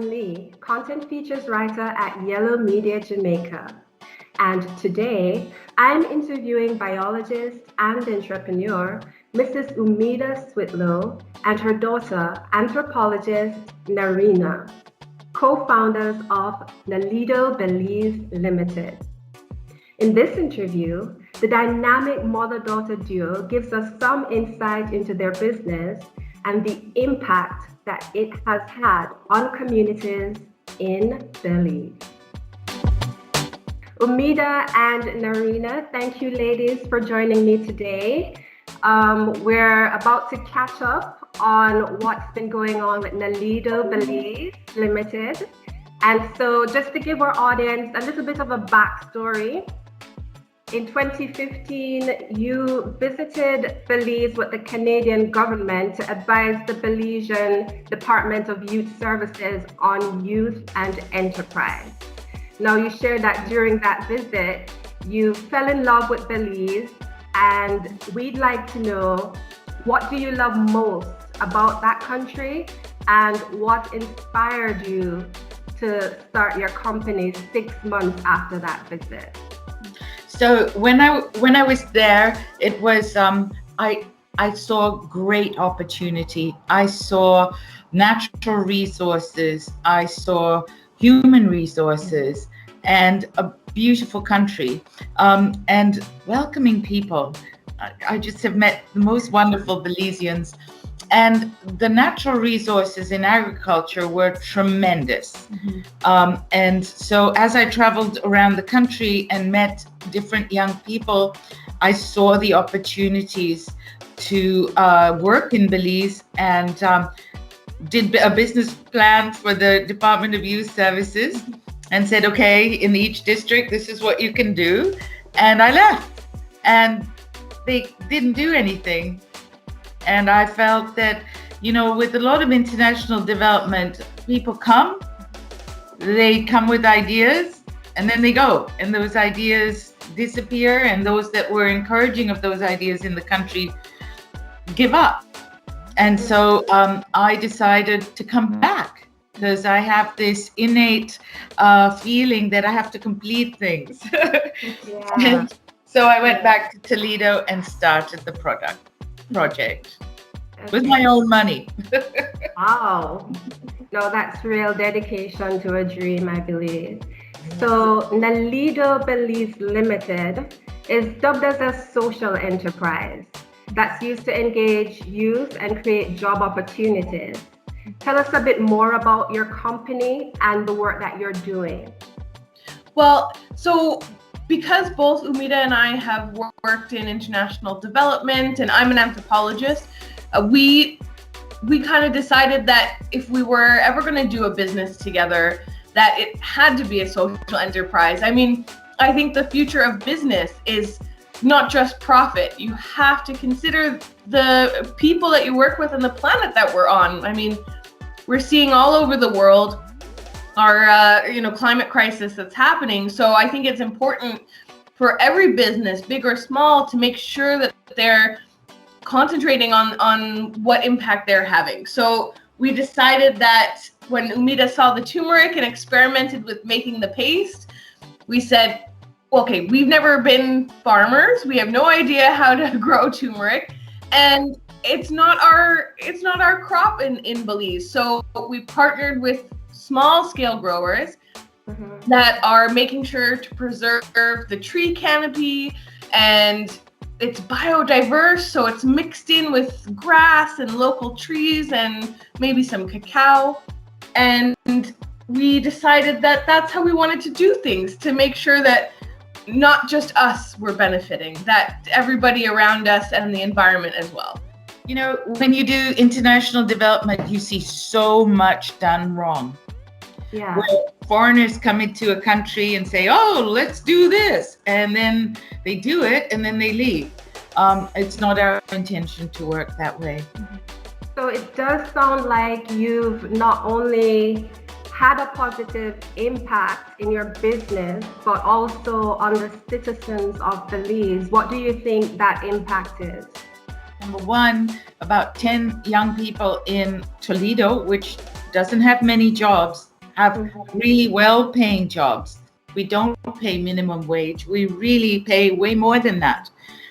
Carolyn Lee, content features writer at Yello Media Jamaica. And today, I'm interviewing biologist and entrepreneur Mrs. Umeeda Switlo and her daughter, anthropologist Nareena, co-founders of Naledo, Belize Limited. In this interview, the dynamic mother-daughter duo gives us some insight into their business and the impact that it has had on communities in Belize. Umeeda and Nareena, thank you ladies for joining me today. We're about to catch up on what's been going on with Naledo Belize Limited. And so just to give our audience a little bit of a backstory, in 2015, you visited Belize with the Canadian government to advise the Belizean Department of Youth Services on youth and enterprise. Now, you shared that during that visit, you fell in love with Belize, and we'd like to know, what do you love most about that country, and what inspired you to start your company 6 months after that visit? So when I was there, it was I saw great opportunity. I saw natural resources. I saw human resources and a beautiful country and welcoming people. I just have met the most wonderful Belizeans, and the natural resources in agriculture were tremendous. And so as I traveled around the country and met different young people, I saw the opportunities to work in Belize, and did a business plan for the Department of Youth Services and said, okay, in each district, this is what you can do. And I left, and they didn't do anything. And I felt that, you know, with a lot of international development, people they come with ideas and then they go, and those ideas disappear, and those that were encouraging of those ideas in the country give up. And so I decided to come back, because I have this innate feeling that I have to complete things. And so I went back to Toledo and started the project with my own money. Wow. No, that's real dedication to a dream, I believe. So Naledo Belize Limited is dubbed as a social enterprise that's used to engage youth and create job opportunities. Tell us a bit more about your company and the work that you're doing. Well, so because both Umeeda and I have worked in international development, and I'm an anthropologist, we kind of decided that if we were ever going to do a business together, that it had to be a social enterprise. I mean, I think the future of business is not just profit. You have to consider the people that you work with and the planet that we're on. I mean, we're seeing all over the world our climate crisis that's happening. So I think it's important for every business, big or small, to make sure that they're concentrating on what impact they're having. So we decided that when Umeeda saw the turmeric and experimented with making the paste, we said, okay, we've never been farmers. We have no idea how to grow turmeric, and it's not our crop in Belize. So we partnered with small scale growers that are making sure to preserve the tree canopy, and it's biodiverse, so it's mixed in with grass and local trees and maybe some cacao. And we decided that that's how we wanted to do things, to make sure that not just us were benefiting, that everybody around us and the environment as well. You know, when you do international development, you see so much done wrong. Yeah. Where foreigners come into a country and say, oh, let's do this. And then they do it and then they leave. It's not our intention to work that way. So it does sound like you've not only had a positive impact in your business, but also on the citizens of Belize. What do you think that impact is? Number one, about 10 young people in Toledo, which doesn't have many jobs, have really well-paying jobs. We don't pay minimum wage. We really pay way more than that.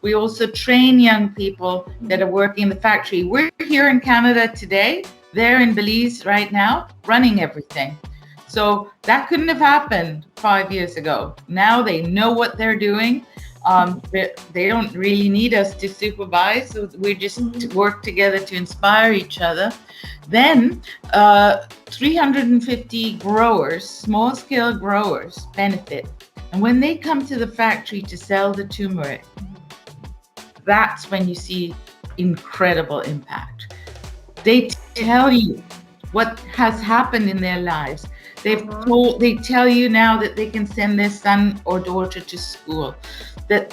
We also train young people that are working in the factory. We're here in Canada today. They're in Belize right now, running everything. So that couldn't have happened 5 years ago. Now they know what they're doing. They don't really need us to supervise. So we just work together to inspire each other. Then 350 growers, small-scale growers, benefit. And when they come to the factory to sell the turmeric, that's when you see incredible impact. They tell you what has happened in their lives. They tell you now that they can send their son or daughter to school, that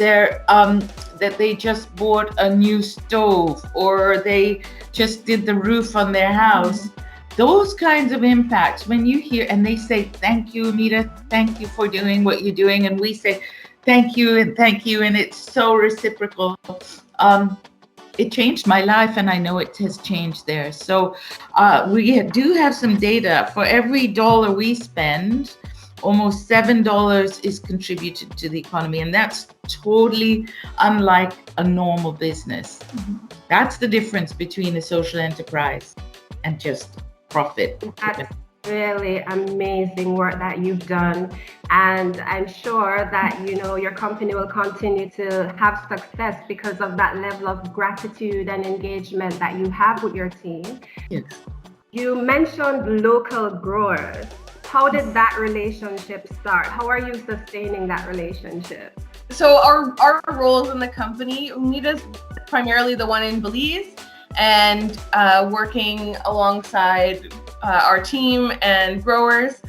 they just bought a new stove, or they just did the roof on their house. Those kinds of impacts, when you hear, and they say, thank you, Umeeda, thank you for doing what you're doing. And we say, thank you, and it's so reciprocal. It changed my life, and I know it has changed theirs. So we do have some data. For every dollar we spend, almost $7 is contributed to the economy, and that's totally unlike a normal business. That's the difference between a social enterprise and just profit. That's really amazing work that you've done, and I'm sure that your company will continue to have success because of that level of gratitude and engagement that you have with your team. Yes. You mentioned local growers. How did that relationship start? How are you sustaining that relationship? So our roles in the company, Umeeda's primarily the one in Belize, and working alongside our team and growers.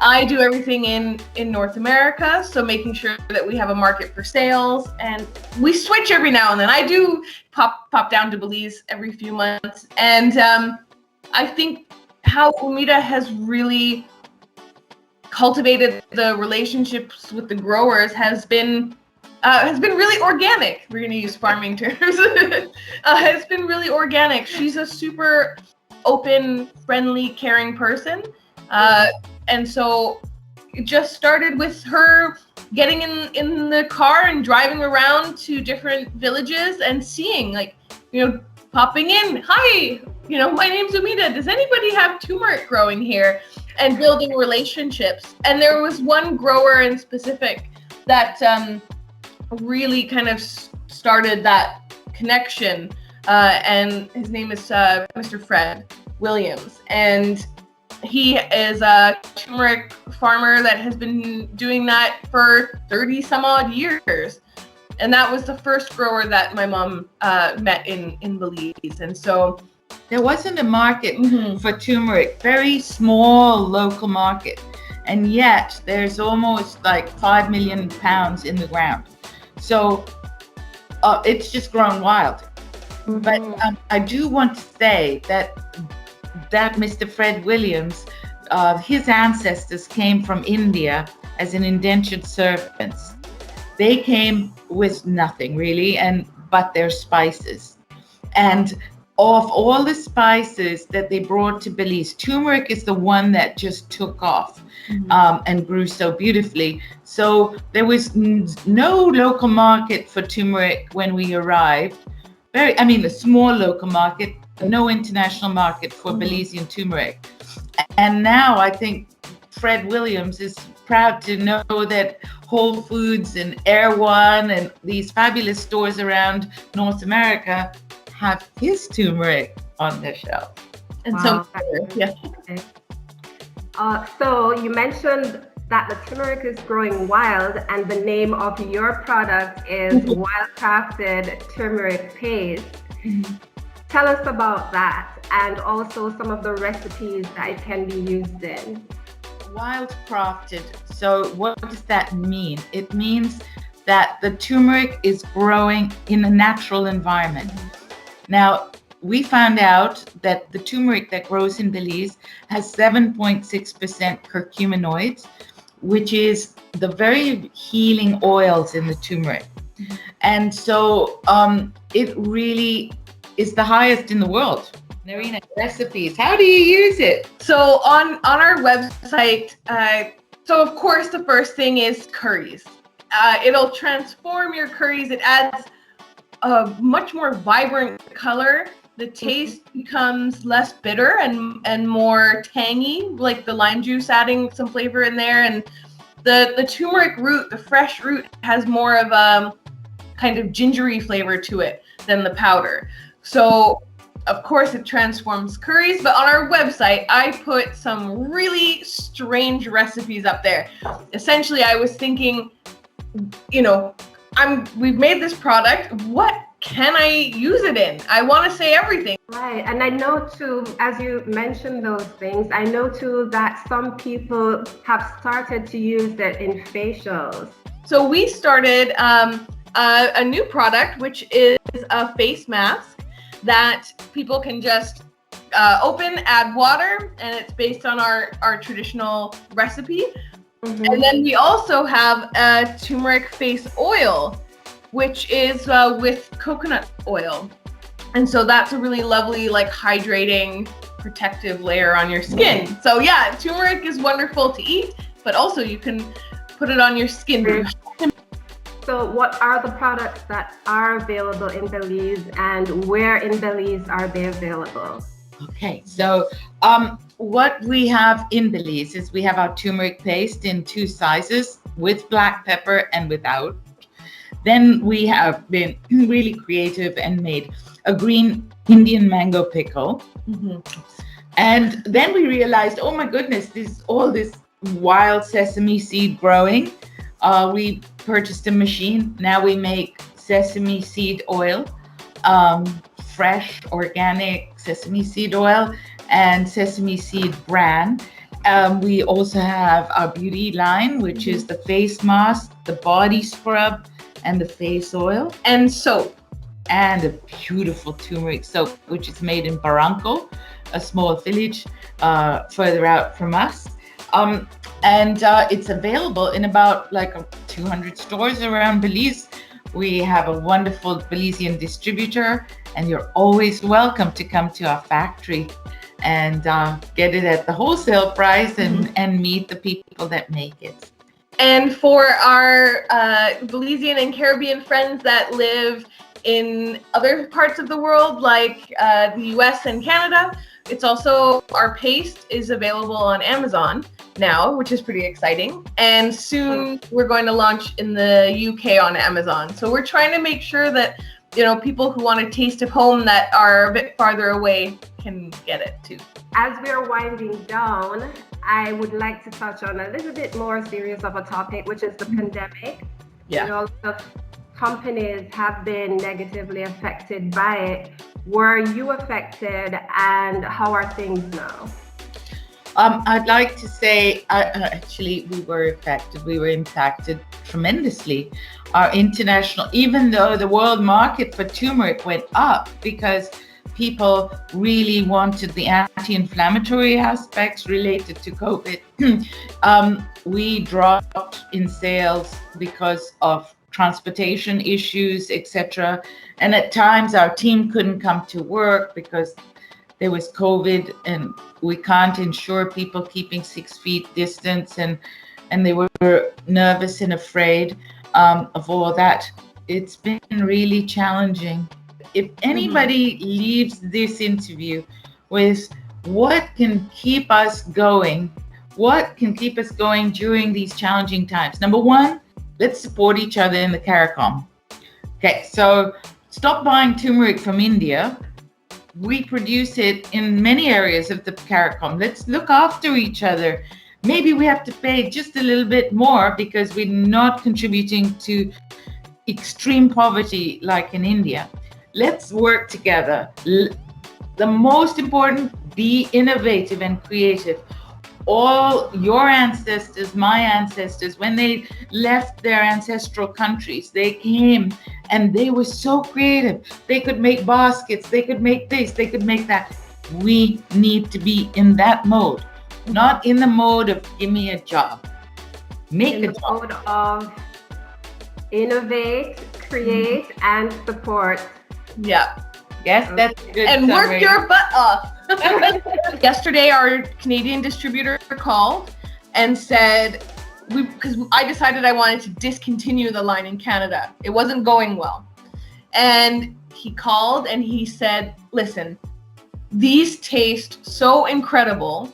I do everything in North America, so making sure that we have a market for sales, and we switch every now and then. I do pop down to Belize every few months, and I think how Umeeda has really cultivated the relationships with the growers has been really organic. We're going to use farming terms. It's been really organic. She's a super open, friendly, caring person. And so it just started with her getting in the car and driving around to different villages and seeing, popping in, hi, my name's Umeeda. Does anybody have turmeric growing here? And building relationships. And there was one grower in specific that really kind of started that connection. And his name is Mr. Fred Williams. And he is a turmeric farmer that has been doing that for 30 some odd years. And that was the first grower that my mom met in Belize. And so there wasn't a market for turmeric, very small local market. And yet there's almost like 5 million pounds in the ground. So it's just grown wild. But I do want to say that Mr. Fred Williams, his ancestors came from India as an indentured servants. They came with nothing really, but their spices. And of all the spices that they brought to Belize, turmeric is the one that just took off and grew so beautifully. So there was no local market for turmeric when we arrived. A small local market, no international market for Belizean turmeric. And now I think Fred Williams is proud to know that Whole Foods and Air One and these fabulous stores around North America have his turmeric on their shelf. And wow. So you mentioned that the turmeric is growing wild, and the name of your product is Wild Crafted Turmeric Paste. Tell us about that, and also some of the recipes that it can be used in. Wild crafted. So what does that mean? It means that the turmeric is growing in a natural environment. Now, we found out that the turmeric that grows in Belize has 7.6% curcuminoids, which is the very healing oils in the turmeric. And so it really is the highest in the world. Nareena, recipes. How do you use it? So on our website, so of course the first thing is curries. It'll transform your curries. It adds a much more vibrant color. The taste becomes less bitter and more tangy, like the lime juice adding some flavor in there. And the turmeric root, the fresh root, has more of a kind of gingery flavor to it than the powder. So of course it transforms curries, but on our website, I put some really strange recipes up there. Essentially, I was thinking, we've made this product. What can I use it in? I want to say everything. Right. And I know too, as you mentioned those things, I know too that some people have started to use it in facials. So we started a new product, which is a face mask that people can just open, add water, and it's based on our traditional recipe. And then we also have a turmeric face oil, which is with coconut oil. And so that's a really lovely, like, hydrating, protective layer on your skin. So yeah, turmeric is wonderful to eat, but also you can put it on your skin. So what are the products that are available in Belize, and where in Belize are they available? Okay, so what we have in Belize is we have our turmeric paste in 2 sizes, with black pepper and without. Then we have been really creative and made a green Indian mango pickle. And then we realized, oh my goodness, all this wild sesame seed growing. We purchased a machine. Now we make sesame seed oil, fresh organic sesame seed oil and sesame seed bran. We also have our beauty line, which is the face mask, the body scrub, and the face oil. And soap. And a beautiful turmeric soap, which is made in Barranco, a small village further out from us. And it's available in about 200 stores around Belize. We have a wonderful Belizean distributor, and you're always welcome to come to our factory and get it at the wholesale price and meet the people that make it. And for our Belizean and Caribbean friends that live in other parts of the world, like the US and Canada, it's also, our paste is available on Amazon now, which is pretty exciting. And soon we're going to launch in the UK on Amazon. So we're trying to make sure that, people who want a taste of home that are a bit farther away can get it too. As we are winding down, I would like to touch on a little bit more serious of a topic, which is the pandemic. Yeah. A lot of companies have been negatively affected by it. Were you affected, and how are things now? I'd like to say, actually, we were affected. We were impacted tremendously. Our international, even though the world market for turmeric went up because people really wanted the anti-inflammatory aspects related to COVID, we dropped in sales because of transportation issues, etc. And at times our team couldn't come to work because there was COVID and we can't ensure people keeping 6 feet distance, and they were nervous and afraid of all that. It's been really challenging. If anybody leaves this interview with what can keep us going, during these challenging times? Number one, let's support each other in the CARICOM. Okay, so stop buying turmeric from India. We produce it in many areas of the CARICOM. Let's look after each other. Maybe we have to pay just a little bit more because we're not contributing to extreme poverty like in India. Let's work together. The most important, be innovative and creative. All your ancestors, my ancestors, when they left their ancestral countries, they came and they were so creative. They could make baskets, they could make this, they could make that. We need to be in that mode, not in the mode of give me a job. Make a job. In the mode of innovate, create, and support. Yeah. Yes, that's a good. And summary. work your butt off. Yesterday, our Canadian distributor called and said, because I decided I wanted to discontinue the line in Canada. It wasn't going well. And he called and he said, listen, these taste so incredible.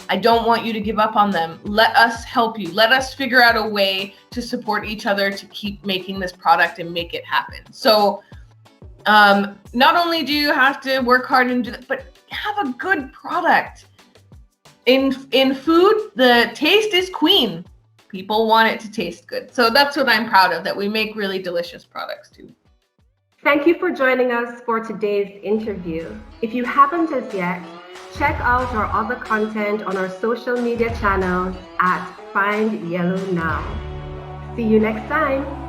I don't want you to give up on them. Let us help you. Let us figure out a way to support each other to keep making this product and make it happen. So not only do you have to work hard and do that, but have a good product. In food, the taste is queen. People want it to taste good. So that's what I'm proud of, that we make really delicious products too. Thank you for joining us for today's interview. If you haven't as yet, check out our other content on our social media channels at Find Yello Now. See you next time.